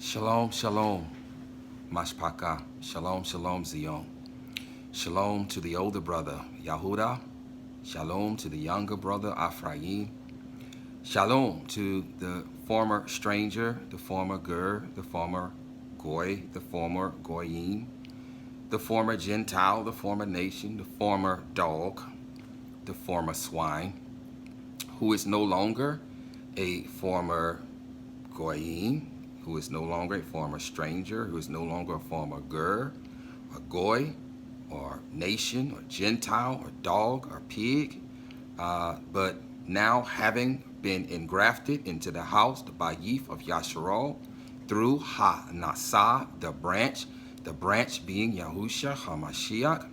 Shalom, shalom, Mashpaka. Shalom, shalom, Zion. Shalom to the older brother, Yahudah. Shalom to the younger brother, Ephraim. Shalom to the former stranger, the former Gur, the former Goy, the former Goyim, the former Gentile, the former nation, the former dog, the former swine, who is no longer a former Goyim, who is no longer a former stranger, who is no longer a former Gur, or Goy, or nation, or Gentile, or dog, or pig, but now having been engrafted into the house, the Bayif of Yasharal, through Ha-Nasa, the branch being Yahusha HaMashiach,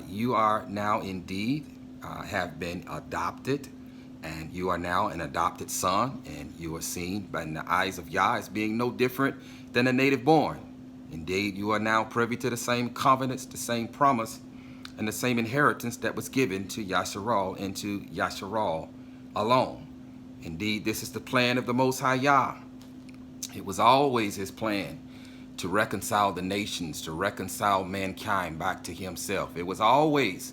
you are now indeed have been adopted, and you are now an adopted son, and you are seen by in the eyes of Yah as being no different than a native born. Indeed, you are now privy to the same covenants, the same promise, and the same inheritance that was given to Yasharal and to Yasharal alone. Indeed, this is the plan of the Most High Yah. It was always his plan to reconcile the nations, to reconcile mankind back to himself. It was always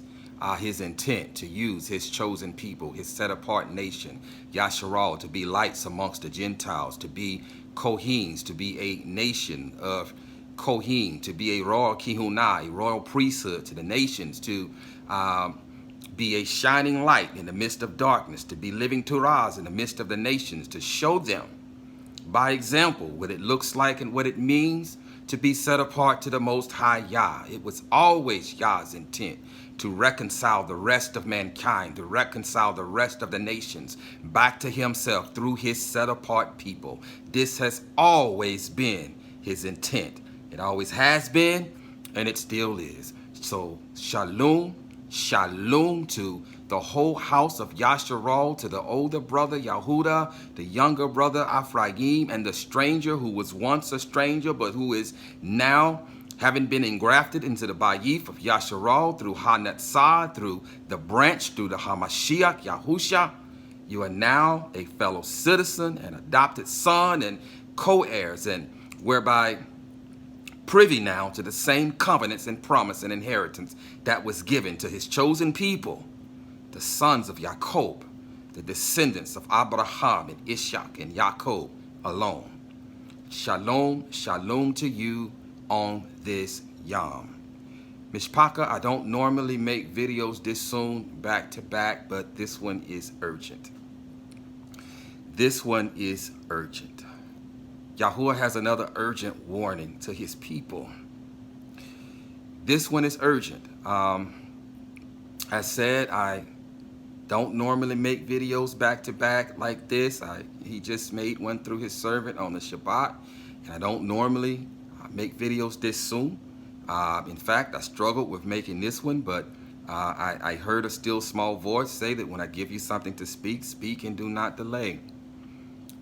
his intent to use his chosen people, his set-apart nation, Yasharal, to be lights amongst the Gentiles, to be Kohens, to be a nation of Kohen, to be a royal kihunah, a royal priesthood to the nations, to be a shining light in the midst of darkness, to be living Torahs in the midst of the nations, to show them by example what it looks like and what it means to be set apart to the Most High Yah. It was always Yah's intent to reconcile the rest of mankind, to reconcile the rest of the nations back to himself through his set apart people. This has always been his intent. It always has been, and it still is. So shalom, shalom to the whole house of Yasharal, to the older brother Yahudah, the younger brother Ephraim, and the stranger who was once a stranger but who is now having been engrafted into the Bayif of Yasharal through Ha-Netzah, through the branch, through the HaMashiach, Yahusha. You are now a fellow citizen, an adopted son, and co-heirs, and whereby privy now to the same covenants and promise and inheritance that was given to his chosen people, the sons of Jacob, the descendants of Abraham and Ishak and Jacob alone. Shalom, shalom to you on this Yom. Mishpaka, I don't normally make videos this soon back to back, but this one is urgent. This one is urgent. Yahuwah has another urgent warning to his people. This one is urgent. I said I don't normally make videos back to back like this. He just made one through his servant on the Shabbat, and I don't normally make videos this soon. In fact, I struggled with making this one, but I heard a still small voice say that when I give you something to speak, speak and do not delay.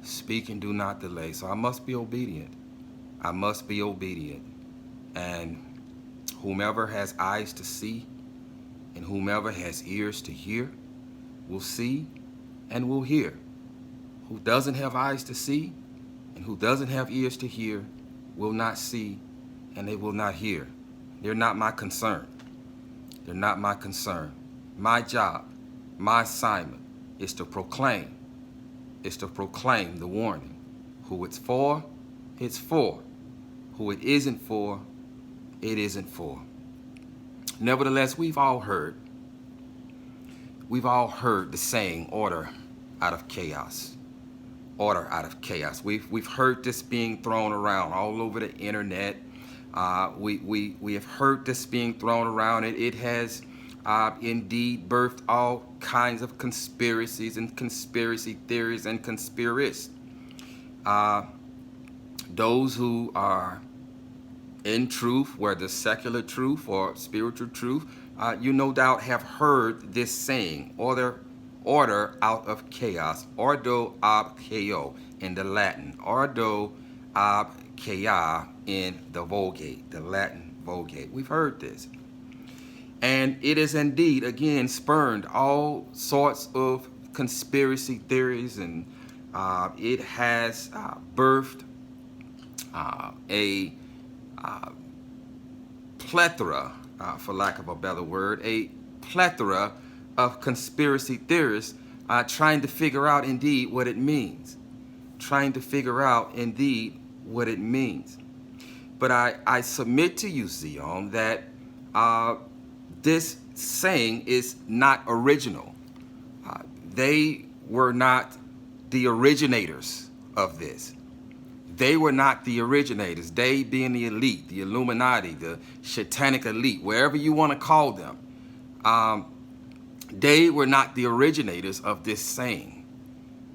Speak and do not delay. So I must be obedient. I must be obedient. And whomever has eyes to see and whomever has ears to hear will see and will hear. Who doesn't have eyes to see and who doesn't have ears to hear will not see and they will not hear. They're not my concern. They're not my concern. My job, my assignment is to proclaim. Is to proclaim the warning. Who it's for, it's for. Who it isn't for, it isn't for. Nevertheless, we've all heard the saying, order out of chaos. Order out of chaos. We've heard this being thrown around all over the internet. We have heard this being thrown around. It has indeed birthed all kinds of conspiracies and conspiracy theories and conspiracists. Those who are in truth, whether secular truth or spiritual truth, you no doubt have heard this saying, order out of chaos, ordo ab chaos in the Latin, ordo ab chaos in the Vulgate, the Latin Vulgate. We've heard this. And it is indeed, again, spurned all sorts of conspiracy theories, and it has birthed a plethora, for lack of a better word, a plethora of conspiracy theorists trying to figure out indeed what it means. Trying to figure out indeed what it means. But I submit to you, Zion, that this saying is not original. They were not the originators of this. They were not the originators. They being the elite, the Illuminati, the satanic elite, wherever you want to call them. They were not the originators of this saying.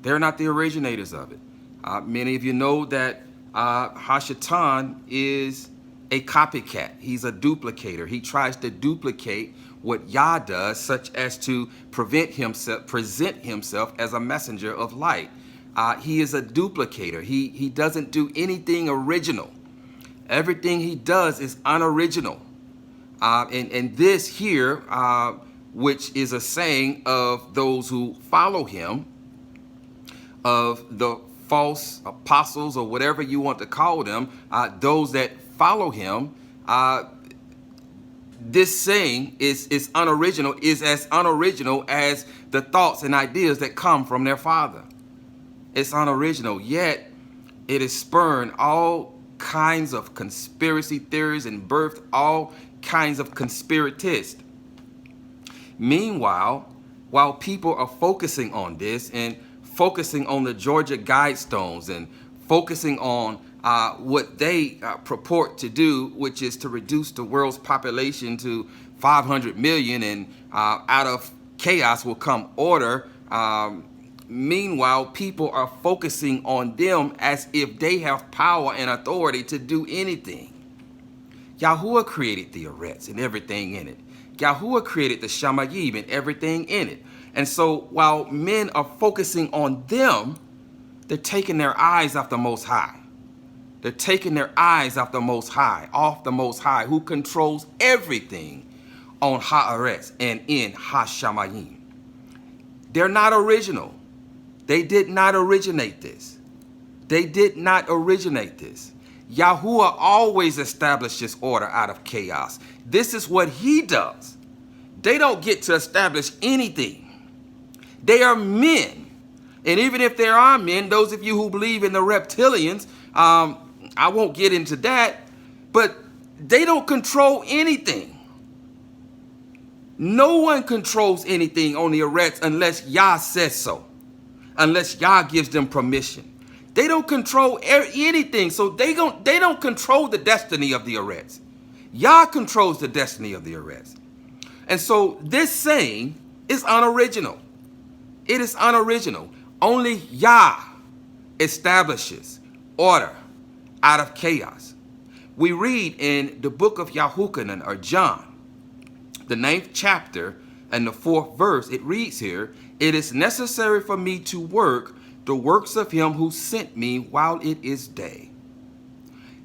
They're not the originators of it. Many of you know that Hashatan is a copycat. He's a duplicator. He tries to duplicate what Yah does, such as to present himself as a messenger of light. He is a duplicator. He doesn't do anything original. Everything he does is unoriginal. And this here, which is a saying of those who follow him, of the false apostles or whatever you want to call them, those that follow him, this saying is unoriginal, is as unoriginal as the thoughts and ideas that come from their father. It's unoriginal, yet it has spurned all kinds of conspiracy theories and birthed all kinds of conspiratists. Meanwhile, while people are focusing on this and focusing on the Georgia Guidestones and focusing on what they purport to do, which is to reduce the world's population to 500 million, and out of chaos will come order. Meanwhile, people are focusing on them as if they have power and authority to do anything. Yahuwah created the Arets and everything in it. Yahuwah created the Shamayim and everything in it. And so while men are focusing on them, they're taking their eyes off the Most High. They're taking their eyes off the Most High, who controls everything on Ha'aretz and in Hashamayim. They're not original. They did not originate this. They did not originate this. Yahuwah always establishes order out of chaos. This is what he does. They don't get to establish anything. They are men. And even if there are men, those of you who believe in the reptilians, I won't get into that, but they don't control anything. No one controls anything on the Arets unless Yah says so, unless Yah gives them permission. They don't control anything, so they don't control the destiny of the Arets. Yah controls the destiny of the Arets. And so this saying is unoriginal. It is unoriginal. Only Yah establishes order out of chaos. We read in the book of YAHUAH'S or John, the 9th chapter and the 4th verse, it reads here, "It is necessary for me to work the works of him who sent me while it is day.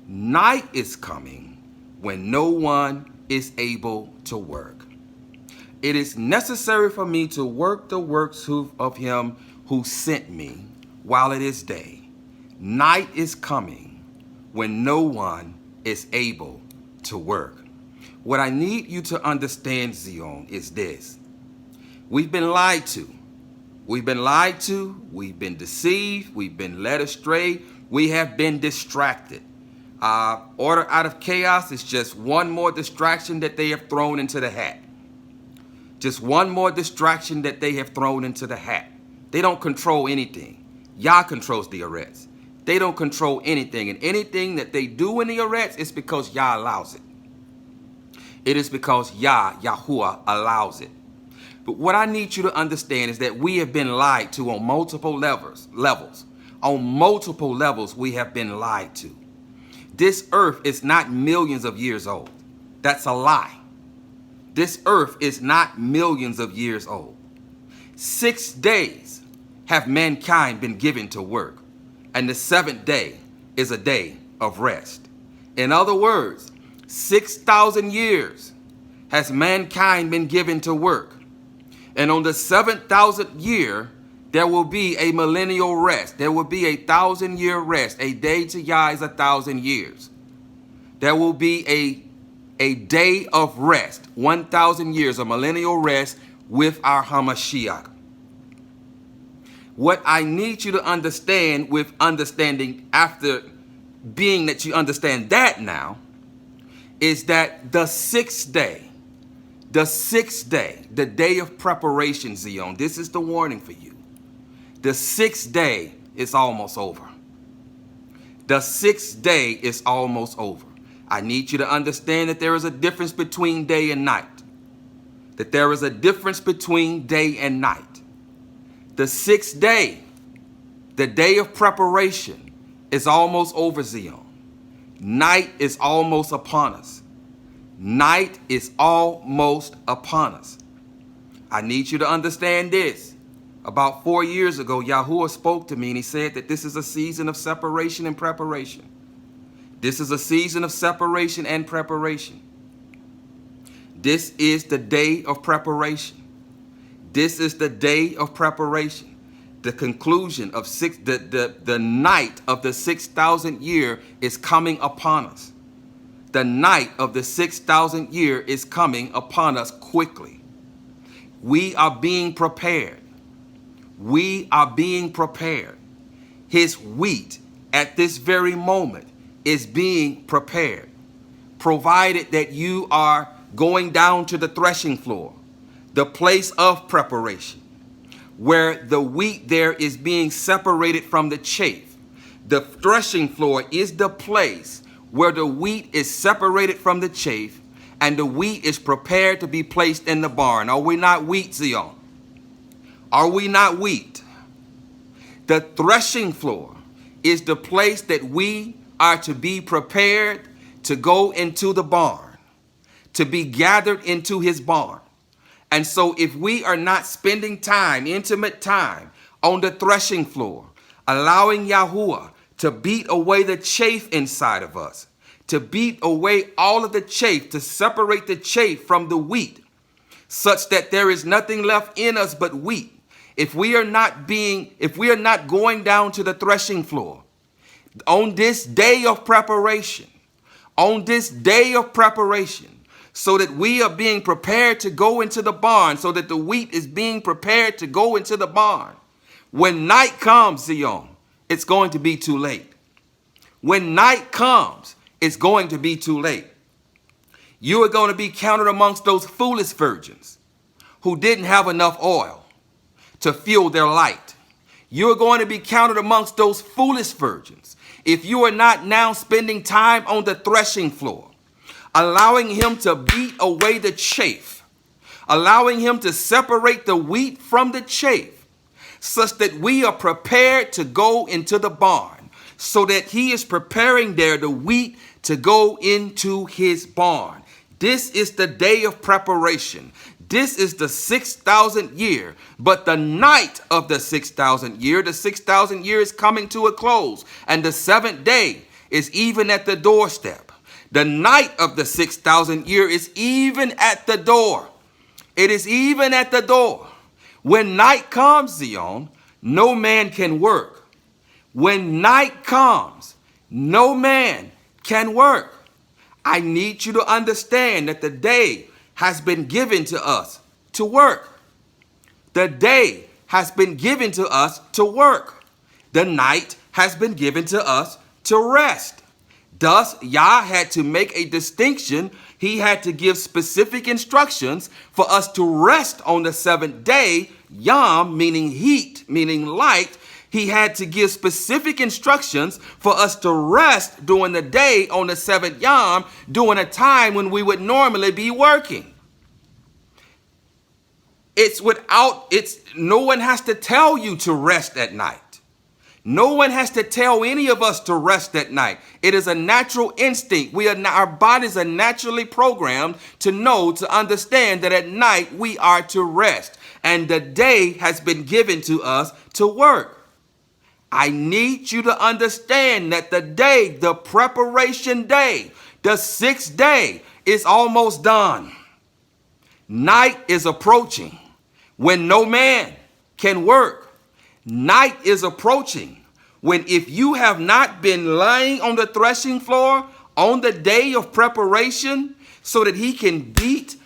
Night is coming when no one is able to work. It is necessary for me to work the works of him who sent me while it is day. Night is coming when no one is able to work." What I need you to understand, Zion, is this. We've been lied to. We've been lied to. We've been deceived. We've been led astray. We have been distracted. Order out of chaos is just one more distraction that they have thrown into the hat. Just one more distraction that they have thrown into the hat. They don't control anything. Yah controls the Arets. They don't control anything. And anything that they do in the Arets is because Yah allows it. It is because Yahuwah allows it. But what I need you to understand is that we have been lied to on multiple levels. On multiple levels, we have been lied to. This earth is not millions of years old. That's a lie. This earth is not millions of years old. 6 days have mankind been given to work, and the 7th day is a day of rest. In other words, 6,000 years has mankind been given to work. And on the 7,000th year, There will be a millennial rest. There will be a 1,000-year rest. A day to Yah is 1,000 years. There will be a day of rest, 1,000 years, a millennial rest with our Hamashiach. What I need you to understand with understanding after being that you understand that now is that the sixth day, the day of preparation, Zion, this is the warning for you. The sixth day is almost over. The sixth day is almost over. I need you to understand that there is a difference between day and night. That there is a difference between day and night. The sixth day, the day of preparation, is almost over, Zion. Night is almost upon us. Night is almost upon us. I need you to understand this. About 4 years ago, Yahuwah spoke to me and he said that this is a season of separation and preparation. This is a season of separation and preparation. This is the day of preparation. This is the day of preparation. The conclusion of the night of the 6,000 year is coming upon us. The night of the 6,000 year is coming upon us quickly. We are being prepared. We are being prepared. His wheat at this very moment is being prepared, provided that you are going down to the threshing floor, the place of preparation, where the wheat there is being separated from the chaff. The threshing floor is the place where the wheat is separated from the chaff, and the wheat is prepared to be placed in the barn. Are we not wheat, Zion? Are we not wheat? The threshing floor is the place that we are to be prepared to go into the barn, to be gathered into his barn. And so if we are not spending time, intimate time on the threshing floor, allowing Yahuwah to beat away the chaff inside of us, to beat away all of the chaff, to separate the chaff from the wheat, such that there is nothing left in us but wheat. If we are not going down to the threshing floor on this day of preparation, so that we are being prepared to go into the barn, so that the wheat is being prepared to go into the barn, when night comes, Zion, it's going to be too late. When night comes, it's going to be too late. You are going to be counted amongst those foolish virgins who didn't have enough oil to fuel their light. You're going to be counted amongst those foolish virgins if you are not now spending time on the threshing floor, allowing him to beat away the chaff, allowing him to separate the wheat from the chaff, such that we are prepared to go into the barn, so that he is preparing there the wheat to go into his barn. This is the day of preparation. This is the 6,000 year, but the night of the 6,000 year, the 6,000 year is coming to a close, and the seventh day is even at the doorstep. The night of the 6,000 year is even at the door. It is even at the door. When night comes, Zion, no man can work. When night comes, no man can work. I need you to understand that the day has been given to us to work. The day has been given to us to work. The night has been given to us to rest. Thus, Yah had to make a distinction. He had to give specific instructions for us to rest on the seventh day. Yom, meaning heat, meaning light. He had to give specific instructions for us to rest during the day on the seventh Yom, during a time when we would normally be working. No one has to tell you to rest at night. No one has to tell any of us to rest at night. It is a natural instinct. Our bodies are naturally programmed to know, to understand that at night we are to rest. And the day has been given to us to work. I need you to understand that the day, the preparation day, the sixth day is almost done. Night is approaching when no man can work. Night is approaching. When if you have not been lying on the threshing floor on the day of preparation so that he can beat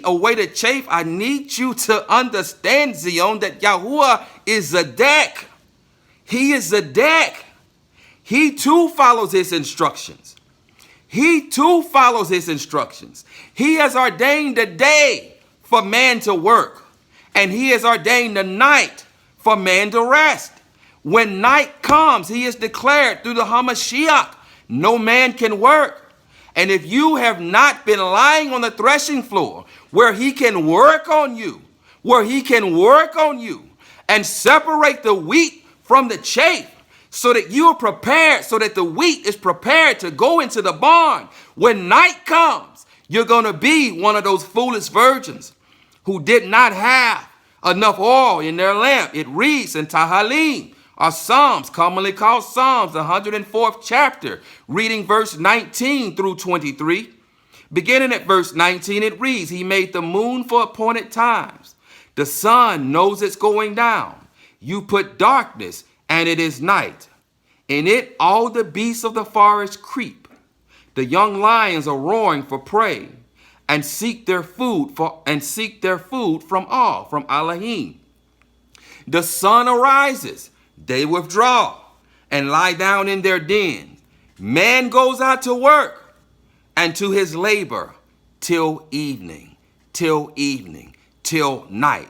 away the chaff, I need you to understand, Zion, that Yahuwah is a deck. He is a deck. He too follows his instructions. He too follows his instructions. He has ordained a day for man to work, and he has ordained a night for man to rest. When night comes, he is declared through the Hamashiach, no man can work. And if you have not been lying on the threshing floor where he can work on you, and separate the wheat from the chaff, so that you are prepared, so that the wheat is prepared to go into the barn. When night comes, you're going to be one of those foolish virgins who did not have enough oil in their lamp. It reads in Tahalim, or Psalms, commonly called Psalms, the 104th chapter, reading verse 19 through 23. Beginning at verse 19, it reads, he made the moon for appointed times. The sun knows it's going down. You put darkness, and it is night. In it all the beasts of the forest creep. The young lions are roaring for prey, and seek their food from Elohim. The sun arises, they withdraw, and lie down in their dens. Man goes out to work, and to his labor, till evening, till night.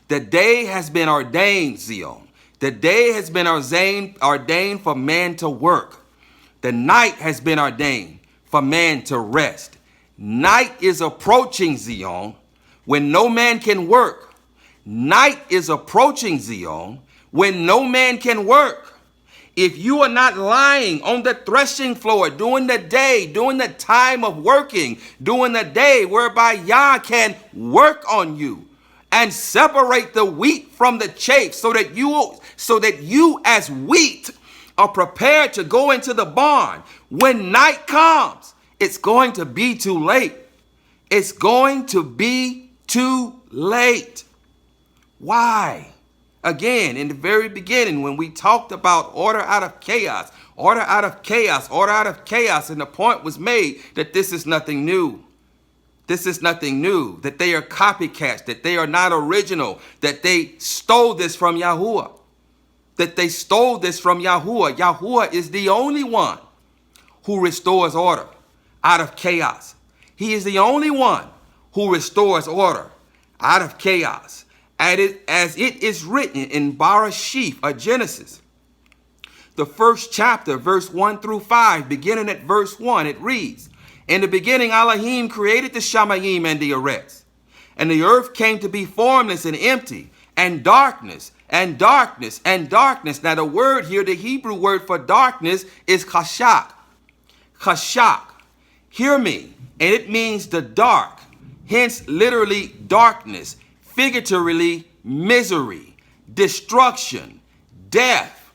The day has been ordained, Zion. The day has been ordained for man to work. The night has been ordained for man to rest. Night is approaching, Zion, when no man can work. Night is approaching, Zion, when no man can work. If you are not lying on the threshing floor during the day, during the time of working, during the day whereby Yah can work on you and separate the wheat from the chaff, so that you as wheat are prepared to go into the barn. When night comes, it's going to be too late. It's going to be too late. Why? Again, in the very beginning, when we talked about order out of chaos, and the point was made that this is nothing new. This is nothing new, that they are copycats, that they are not original, that they stole this from Yahuwah, Yahuwah is the only one who restores order out of chaos. He is the only one who restores order out of chaos. As it is written in Bereshith, or Genesis, the first chapter, verse 1 through 5, beginning at verse 1, it reads, in the beginning, Elohim created the Shamayim and the Eretz, and the earth came to be formless and empty, and darkness, and darkness, and darkness. Now the word here, the Hebrew word for darkness, is chashak. Chashak. Hear me. And it means the dark, hence literally darkness, figuratively misery, destruction, death,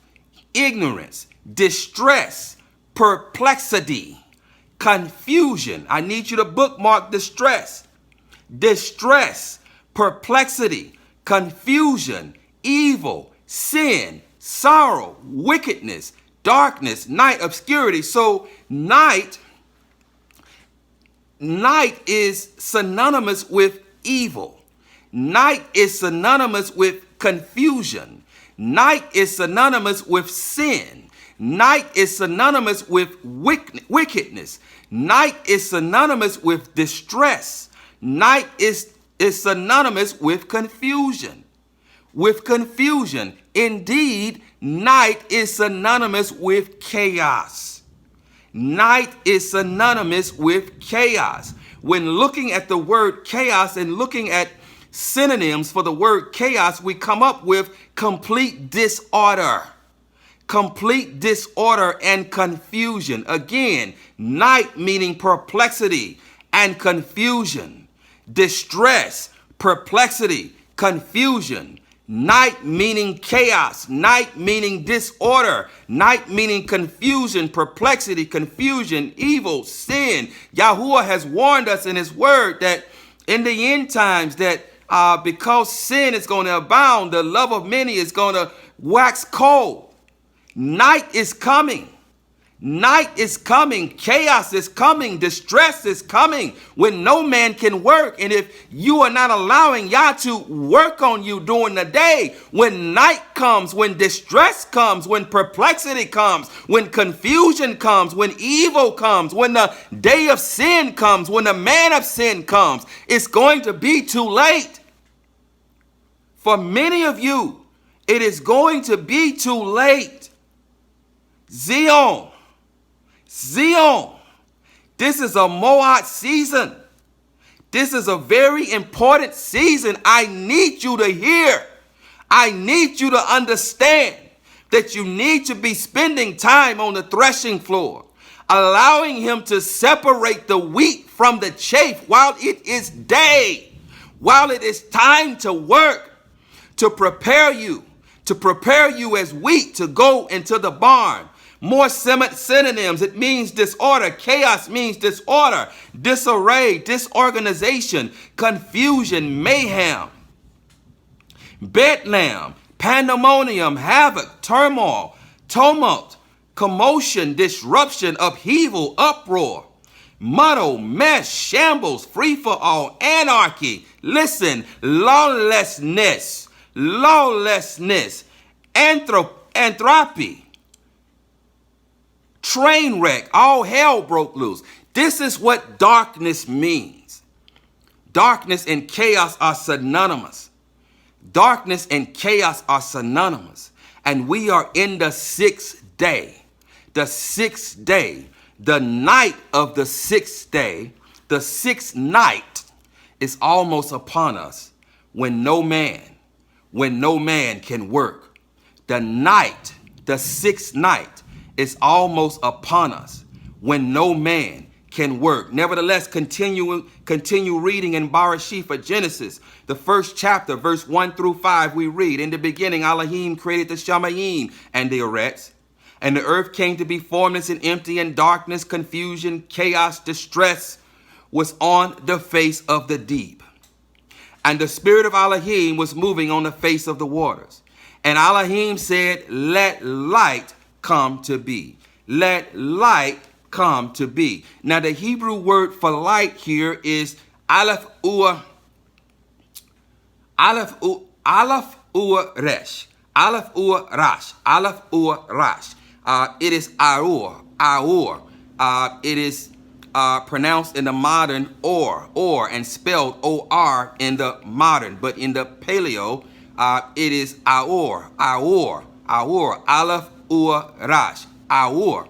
ignorance, distress, perplexity, confusion. I need you to bookmark distress, perplexity, confusion, evil, sin, sorrow, wickedness, darkness, night, obscurity. So night is synonymous with evil. Night is synonymous with confusion. Night is synonymous with sin. Night is synonymous with wickedness. Night is synonymous with distress. Night is synonymous with confusion. Indeed, night is synonymous with chaos. Night is synonymous with chaos. When looking at the word chaos and looking at synonyms for the word chaos, we come up with complete disorder. Complete disorder and confusion. Again, night meaning perplexity and confusion. Distress, perplexity, confusion. Night meaning chaos. Night meaning disorder. Night meaning confusion, perplexity, confusion, evil, sin. Yahuwah has warned us in his word that in the end times that because sin is going to abound, the love of many is going to wax cold. Night is coming. Night is coming. Chaos is coming. Distress is coming when no man can work. And if you are not allowing Yah to work on you during the day, when night comes, when distress comes, when perplexity comes, when confusion comes, when evil comes, when the day of sin comes, when the man of sin comes, it's going to be too late. For many of you, it is going to be too late. Zion. Zion, this is a Moab season. This is a very important season. I need you to hear. I need you to understand that you need to be spending time on the threshing floor, allowing him to separate the wheat from the chaff while it is day, while it is time to work, to prepare you as wheat to go into the barn. More synonyms. It means disorder. Chaos means disorder, disarray, disorganization, confusion, mayhem. Bedlam, pandemonium, havoc, turmoil, tumult, commotion, disruption, upheaval, uproar, muddle, mess, shambles, free-for-all, anarchy. Listen, lawlessness, entropy. Train wreck, all hell broke loose. This is what darkness means. Darkness and chaos are synonymous. Darkness and chaos are synonymous. And we are in the sixth day. The sixth day, the night of the sixth day, the sixth night is almost upon us when no man can work. The night, the sixth night, is almost upon us when no man can work. Nevertheless, continue reading in Bereshit for Genesis, the first chapter, verse 1 through 5, we read, in the beginning, Elohim created the Shamayim and the Eretz, and the earth came to be formless and empty, and darkness, confusion, chaos, distress was on the face of the deep. And the spirit of Elohim was moving on the face of the waters. And Elohim said, let light come to be. Let light come to be. Now the Hebrew word for light here is aleph ua resh. Aleph ua rash. Aleph ua rash. It is aur. It is pronounced in the modern or, and spelled or in the modern, but in the paleo, it is aur. Aleph ua rash. Aur.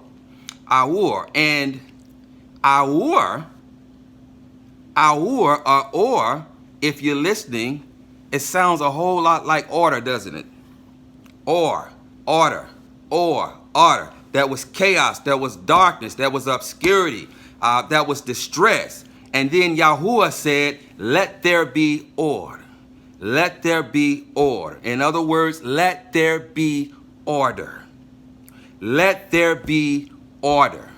And aur, or, if you're listening, it sounds a whole lot like order, doesn't it? Order. That was chaos, that was darkness, that was obscurity, that was distress. And then Yahuwah said, let there be order. Let there be order. In other words, let there be order. Let there be order.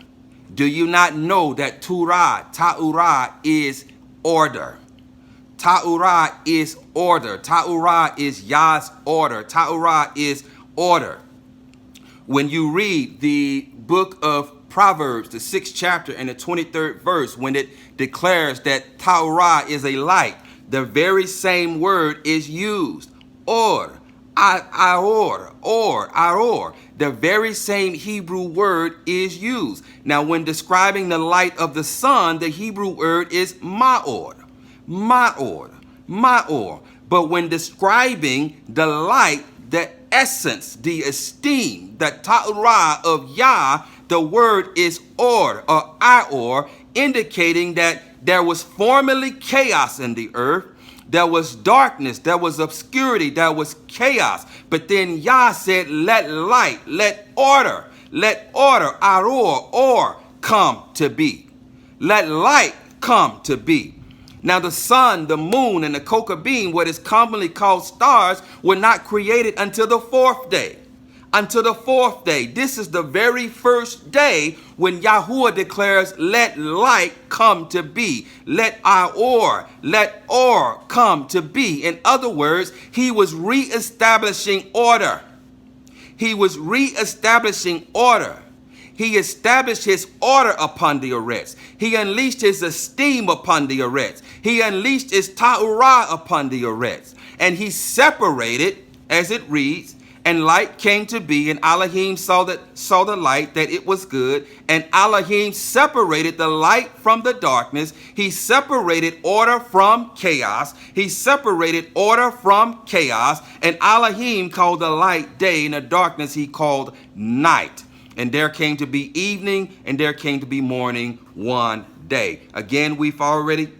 Do you not know that ta'urah is order? Ta'urah is order. Ta'urah is Yah's order. Ta'urah is order. When you read the book of Proverbs, the 6th chapter and the 23rd verse, when it declares that Ta'urah is a light, the very same word is used. Or. The very same Hebrew word is used. Now, when describing the light of the sun, the Hebrew word is ma'or. But when describing the light, the essence, the esteem, the ta'urah of Yah, the word is or ior, indicating that there was formerly chaos in the earth. There was darkness, there was obscurity, there was chaos. But then Yah said, let light, let order, aror, or come to be. Let light come to be. Now the sun, the moon, and the coca bean, what is commonly called stars, were not created until the fourth day. until the fourth day. This is the very first day when Yahuwah declares, let light come to be. Let or come to be. In other words, he was reestablishing order. He was reestablishing order. He established his order upon the Eretz. He unleashed his esteem upon the Eretz. He unleashed his ta'urah upon the Eretz. And he separated, as it reads, and light came to be, and Elohim saw the light, that it was good. And Elohim separated the light from the darkness. He separated order from chaos. He separated order from chaos. And Elohim called the light day, and the darkness he called night. And there came to be evening, and there came to be morning one day. Again, we've already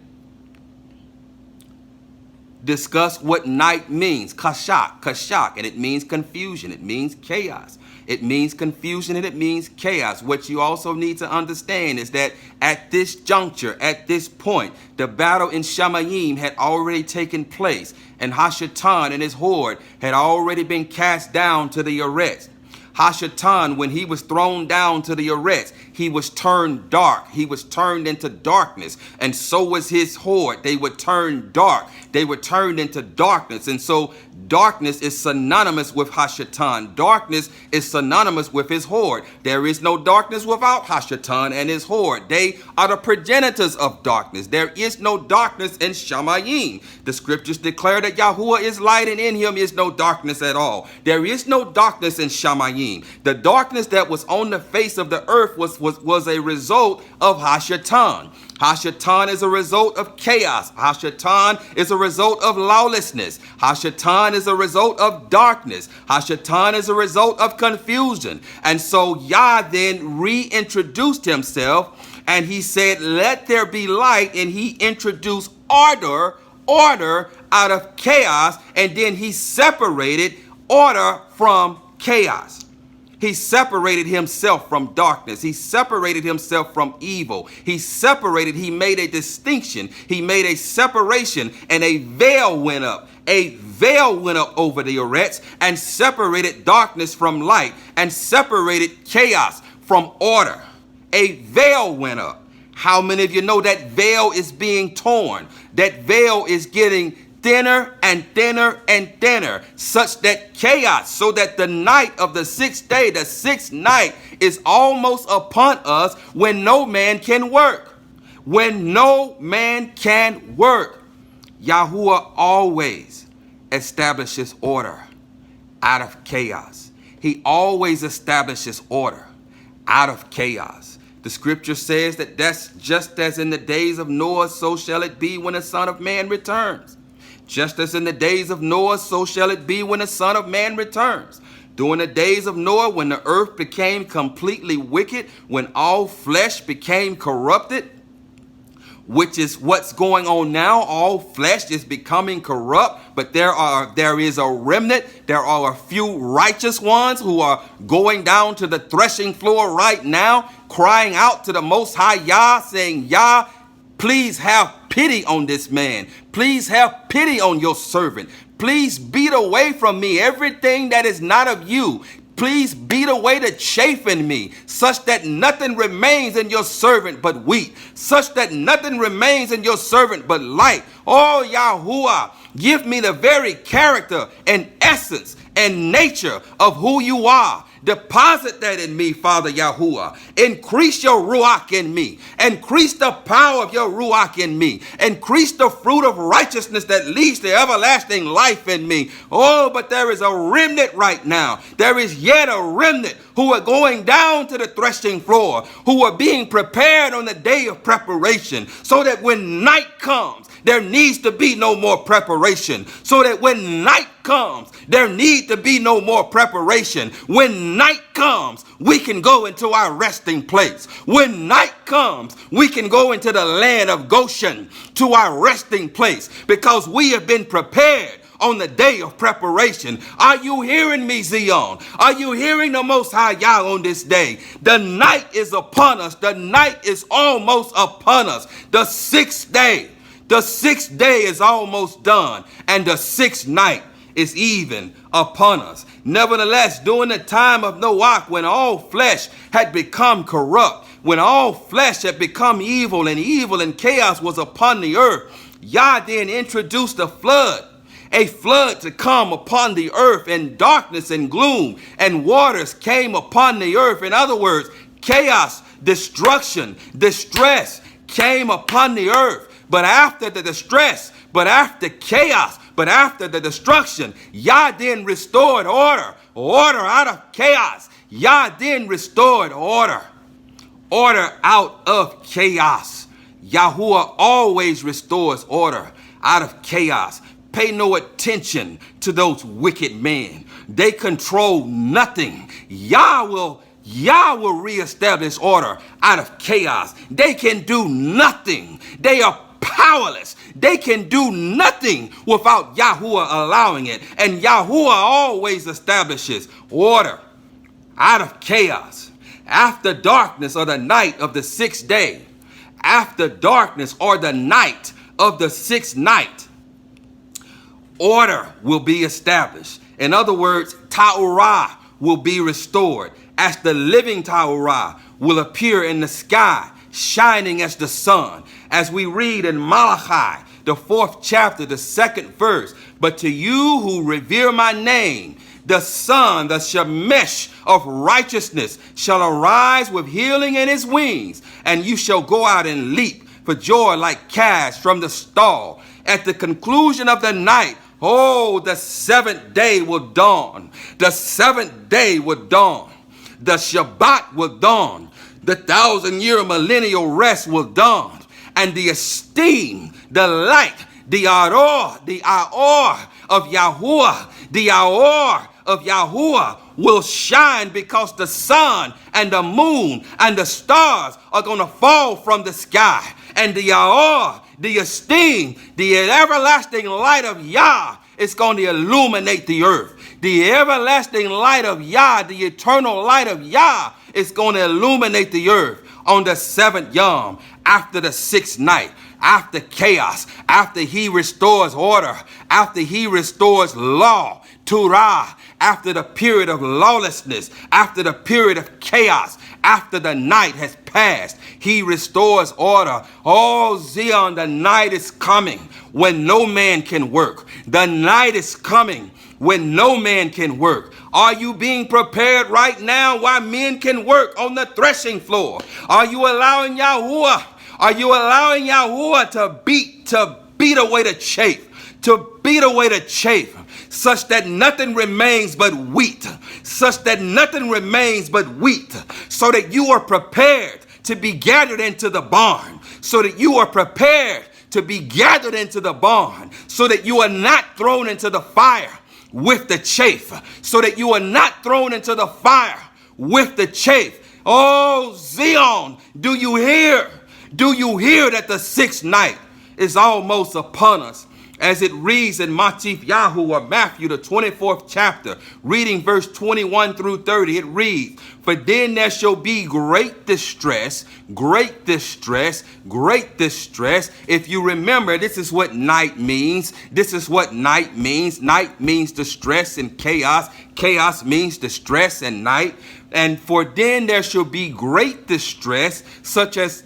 discuss what night means, kashak, and it means confusion, it means chaos. It means confusion and it means chaos. What you also need to understand is that at this juncture, at this point, the battle in Shamayim had already taken place, and Hashatan and his horde had already been cast down to the Eretz. Hashatan, when he was thrown down to the Eretz, he was turned dark. He was turned into darkness. And so was his horde. They would turn dark. They were turned into darkness. And so darkness is synonymous with Hashatan. Darkness is synonymous with his horde. There is no darkness without Hashatan and his horde. They are the progenitors of darkness. There is no darkness in Shamayim. The scriptures declare that Yahuwah is light, and in him is no darkness at all. There is no darkness in Shamayim. The darkness that was on the face of the earth was a result of Hashatan. Hashatan is a result of chaos. Hashatan is a result of lawlessness. Hashatan is a result of darkness. Hashatan is a result of confusion. And so Yah then reintroduced himself, and he said, let there be light, and he introduced order out of chaos, and then he separated order from chaos. He separated himself from darkness. He separated himself from evil. He made a distinction. He made a separation, and a veil went up. A veil went up over the Eretz and separated darkness from light and separated chaos from order. A veil went up. How many of you know that veil is being torn? That veil is getting thinner and thinner and thinner, such that chaos, so that the night of the sixth day, the sixth night, is almost upon us, when no man can work. When no man can work. Yahuwah always establishes order out of chaos. He always establishes order out of chaos. The scripture says that that's just as in the days of Noah, so shall it be when the Son of Man returns. Just as in the days of Noah, so shall it be when the Son of Man returns. During the days of Noah, when the earth became completely wicked, when all flesh became corrupted, which is what's going on now. All flesh is becoming corrupt, but there is a remnant. There are a few righteous ones who are going down to the threshing floor right now, crying out to the Most High Yah, saying, Yah, please have pity on this man. Please have pity on your servant. Please beat away from me everything that is not of you. Please beat away the chaff in me, such that nothing remains in your servant but wheat, such that nothing remains in your servant but light. Oh, Yahuwah, give me the very character and essence and nature of who you are. Deposit that in me, Father Yahuwah. Increase your Ruach in me. Increase the power of your Ruach in me. Increase the fruit of righteousness that leads to everlasting life in me. Oh, but there is a remnant right now. There is yet a remnant who are going down to the threshing floor, who are being prepared on the day of preparation, so that when night comes, there needs to be no more preparation. So that when night comes, there need to be no more preparation. When night comes, we can go into our resting place. When night comes, we can go into the land of Goshen, to our resting place, because we have been prepared on the day of preparation. Are you hearing me, Zion? Are you hearing the Most High Yah on this day? The night is upon us. The night is almost upon us. The sixth day is almost done, and the sixth night is even upon us. Nevertheless, during the time of Noah, when all flesh had become corrupt, when all flesh had become evil and chaos was upon the earth, Yah then introduced a flood to come upon the earth, and darkness and gloom and waters came upon the earth. In other words, chaos, destruction, distress came upon the earth. But after the distress, but after chaos, but after the destruction, Yah then restored order out of chaos. Yah then restored order out of chaos. Yahuwah always restores order out of chaos. Pay no attention to those wicked men. They control nothing. Yah will reestablish order out of chaos. They can do nothing. They are powerless. They can do nothing without Yahuwah allowing it. And Yahuwah always establishes order out of chaos. After darkness or the night of the sixth day, after darkness or the night of the sixth night, order will be established. In other words, Ta'urah will be restored as the living Ta'urah will appear in the sky, shining as the sun. As we read in Malachi, the 4th chapter, the 2nd verse, but to you who revere my name, the sun, the Shemesh of righteousness, shall arise with healing in his wings, and you shall go out and leap for joy like calves from the stall. At the conclusion of the night, oh, the seventh day will dawn. The seventh day will dawn. The Shabbat will dawn. The 1,000-year millennial rest will dawn. And the esteem, the light, the aror of Yahuwah, the aror of Yahuwah will shine, because the sun and the moon and the stars are going to fall from the sky. And the aror, the esteem, the everlasting light of Yah is going to illuminate the earth. The everlasting light of Yah, the eternal light of Yah, is going to illuminate the earth on the seventh Yom, after the sixth night, after chaos, after he restores order, after he restores law, Torah, after the period of lawlessness, after the period of chaos, after the night has passed, he restores order. Oh, Zion, the night is coming when no man can work. The night is coming when no man can work. Are you being prepared right now while men can work on the threshing floor? Are you allowing Yahuwah? Are you allowing Yahuwah to beat away the chaff, to beat away the chaff, such that nothing remains but wheat, such that nothing remains but wheat, so that you are prepared to be gathered into the barn, so that you are prepared to be gathered into the barn, so that you are not thrown into the fire with the chaff, so that you are not thrown into the fire with the chaff. Oh, Zion, do you hear? Do you hear that the sixth night is almost upon us? As it reads in Matif Yahuwah, Matthew, the 24th chapter, reading verse 21 through 30, it reads, for then there shall be great distress, great distress, great distress. If you remember, this is what night means. This is what night means. Night means distress and chaos. Chaos means distress and night. And for then there shall be great distress, such as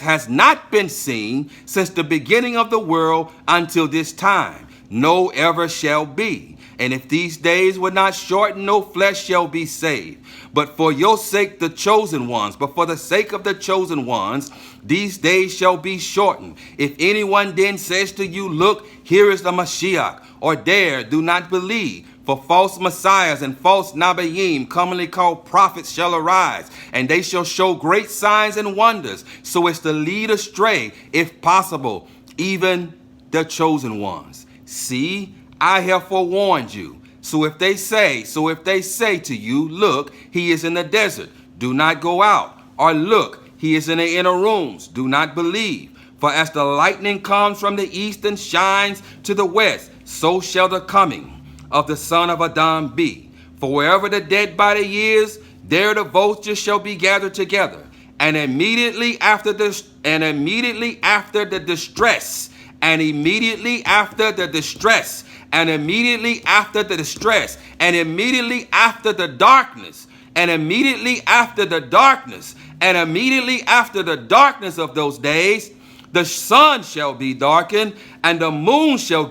has not been seen since the beginning of the world until this time, no ever shall be. And if these days were not shortened, no flesh shall be saved. But for your sake, the chosen ones, but for the sake of the chosen ones, these days shall be shortened. If anyone then says to you, look, here is the Mashiach, or there, do not believe. For false messiahs and false Nabayim, commonly called prophets, shall arise, and they shall show great signs and wonders, so as to lead astray, if possible, even the chosen ones. See, I have forewarned you. So if they say to you, look, he is in the desert, do not go out. Or look, he is in the inner rooms, do not believe. For as the lightning comes from the east and shines to the west, so shall the coming of the Son of Adam be. For wherever the dead body is, there the vultures shall be gathered together. And immediately after the distress and immediately after the distress, and immediately after the distress, and immediately after the darkness, and immediately after the darkness, and immediately after the darkness of those days, the sun shall be darkened, and the moon shall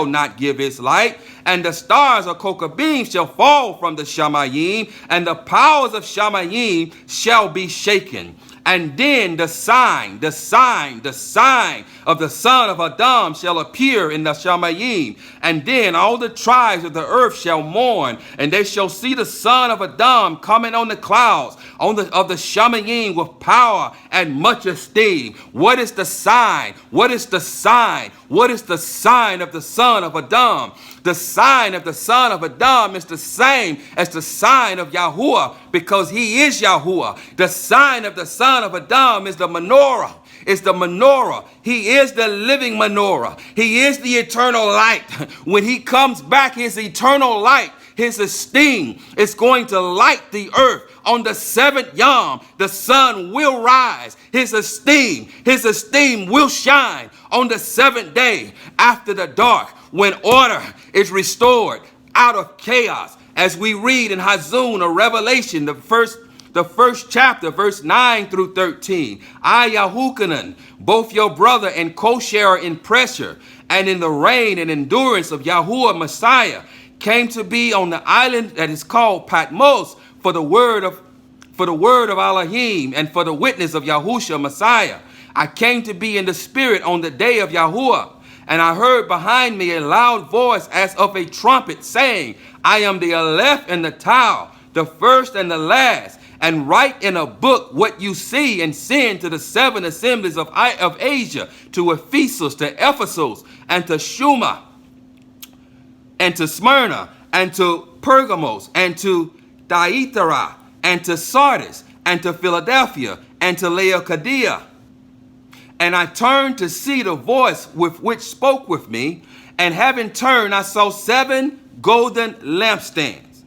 not give its light, and the stars of Kokabim shall fall from the Shamayim, and the powers of Shamayim shall be shaken. And then the sign of the son of Adam shall appear in the Shamayim. And then all the tribes of the earth shall mourn, and they shall see the son of Adam coming on the clouds of the Shamayim with power and much esteem. What is the sign? What is the sign? What is the sign of the son of Adam? The sign of the son of Adam is the same as the sign of Yahuwah, because he is Yahuwah. The sign of the son of Adam is the menorah. It's the menorah. He is the living menorah. He is the eternal light. When he comes back, his eternal light, his esteem is going to light the earth. On the seventh Yom, the sun will rise. His esteem will shine on the seventh day after the dark, when order is restored out of chaos. As we read in Hazun, or Revelation, the first chapter, verse 9 through 13. I, Yahuchanan, both your brother and co-sharer in pressure and in the reign and endurance of Yahuwah Messiah, came to be on the island that is called Patmos for the word of Elohim and for the witness of Yahushua Messiah. I came to be in the spirit on the day of Yahuwah, and I heard behind me a loud voice as of a trumpet saying, I am the Aleph and the Tau, the first and the last, and write in a book what you see, and send to the seven assemblies of Asia, to Ephesus, to Ephesus, and to Shuma, and to Smyrna, and to Pergamos, and to Thyatira, and to Sardis, and to Philadelphia, and to Laodicea. And I turned to see the voice with which spoke with me, and having turned, I saw 7 golden lampstands.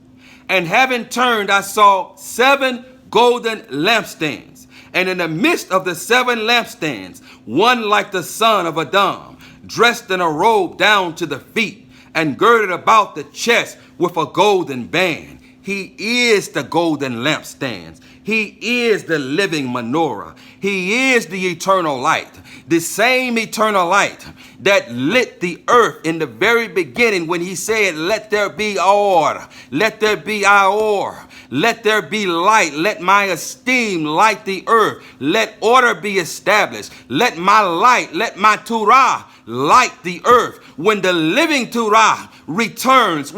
And having turned, I saw 7 golden lampstands. And in the midst of the 7 lampstands, one like the son of Adam, dressed in a robe down to the feet, and girded about the chest with a golden band. He is the golden lampstands. He is the living menorah. He is the eternal light. The same eternal light that lit the earth in the very beginning when he said, let there be or, let there be or, let there be light. Let my esteem light the earth. Let order be established. Let my light, let my Torah light the earth. When the living Torah returns,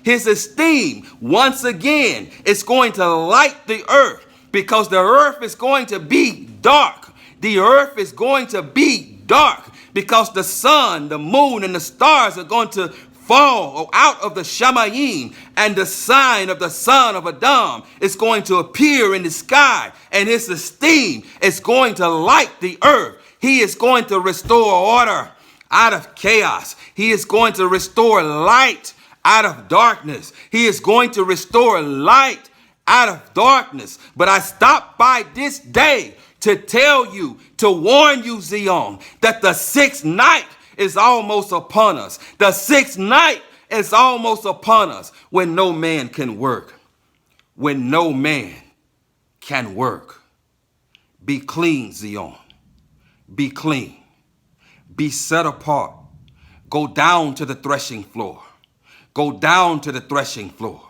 his esteem once again is going to light the earth, because the earth is going to be dark. The earth is going to be dark because the sun, the moon, and the stars are going to fall out of the Shamayim, and the sign of the son of Adam is going to appear in the sky, and his esteem is going to light the earth. He is going to restore order out of chaos. He is going to restore light out of darkness. He is going to restore light out of darkness. But I stopped by this day to tell you, to warn you, Zion, that the 6th night is almost upon us. The 6th night is almost upon us, when no man can work. When no man can work. Be clean, Zion. Be clean. Be set apart. Go down to the threshing floor. Go down to the threshing floor.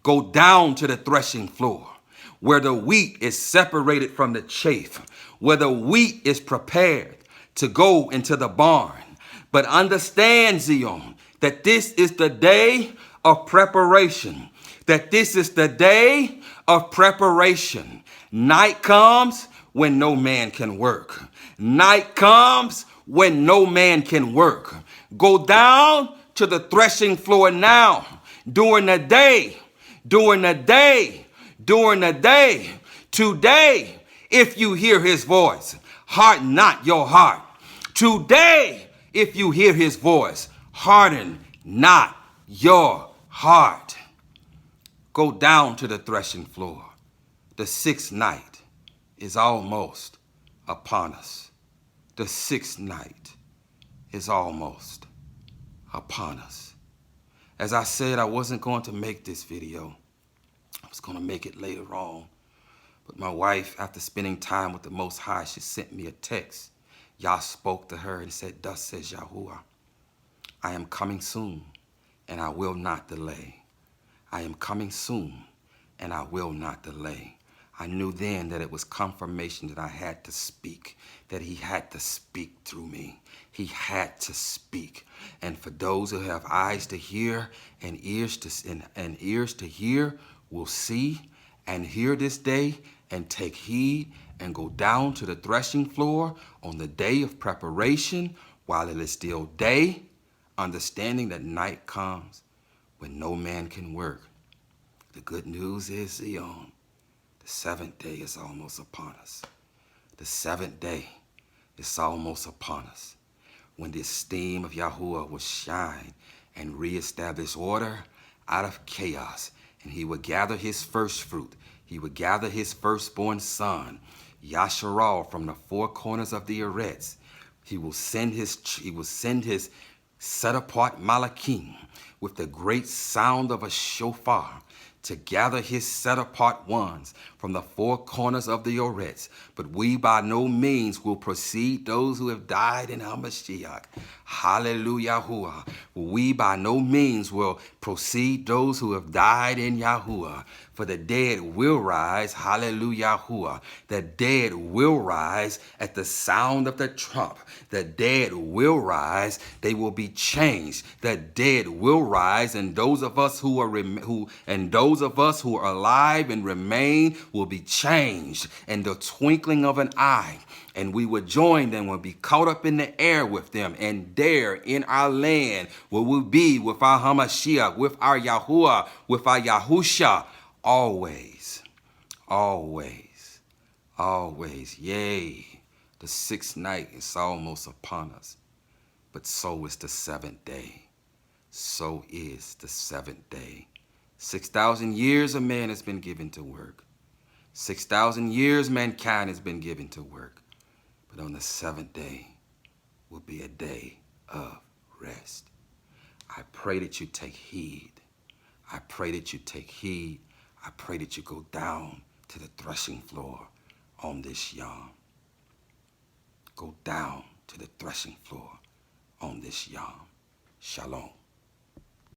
Go down to the threshing floor, where the wheat is separated from the chaff, where the wheat is prepared to go into the barn. But understand, Zion, that this is the day of preparation. That this is the day of preparation. Night comes when no man can work. Night comes when no man can work. Go down to the threshing floor now, during the day, Today, if you hear his voice, harden not your heart. Today, if you hear his voice, harden not your heart. Go down to the threshing floor. The 6th night is almost upon us. The sixth night is almost upon us. As I said, I wasn't going to make this video. I was going to make it later on. But my wife, after spending time with the Most High, she sent me a text. Yah spoke to her and said, "Thus says Yahuwah, I am coming soon, and I will not delay. I am coming soon, and I will not delay." I knew then that it was confirmation that I had to speak, that he had to speak through me. He had to speak. And for those who have eyes to hear and ears to hear will see and hear this day and take heed and go down to the threshing floor on the day of preparation while it is still day, understanding that night comes when no man can work. The good news is, Zion, the seventh day is almost upon us. The seventh day is almost upon us. When the esteem of Yahuwah will shine and reestablish order out of chaos, and he would gather his first fruit. He would gather his firstborn son, Yasharal, from the four corners of the Eretz. He will send his set-apart Malachim with the great sound of a shofar to gather his set-apart ones from the four corners of the Eretz. But we by no means will precede those who have died in HaMashiach. Hallelujah. We by no means will precede those who have died in Yahuwah. For the dead will rise. Hallelujah. The dead will rise at the sound of the trump. The dead will rise. They will be changed. The dead will rise, and those of us who are alive and remain will be changed in the twinkling of an eye. And we will join them, will be caught up in the air with them, and there in our land where we'll be with our Hamashiach, with our Yahuwah, with our Yahusha, always, always, always. Yea, the sixth night is almost upon us, but so is the seventh day. So is the seventh day. 6,000 years a man has been given to work. 6,000 years mankind has been given to work. But on the seventh day will be a day of rest. I pray that you take heed. I pray that you take heed. I pray that you go down to the threshing floor on this Yom. Go down to the threshing floor on this Yom. Shalom.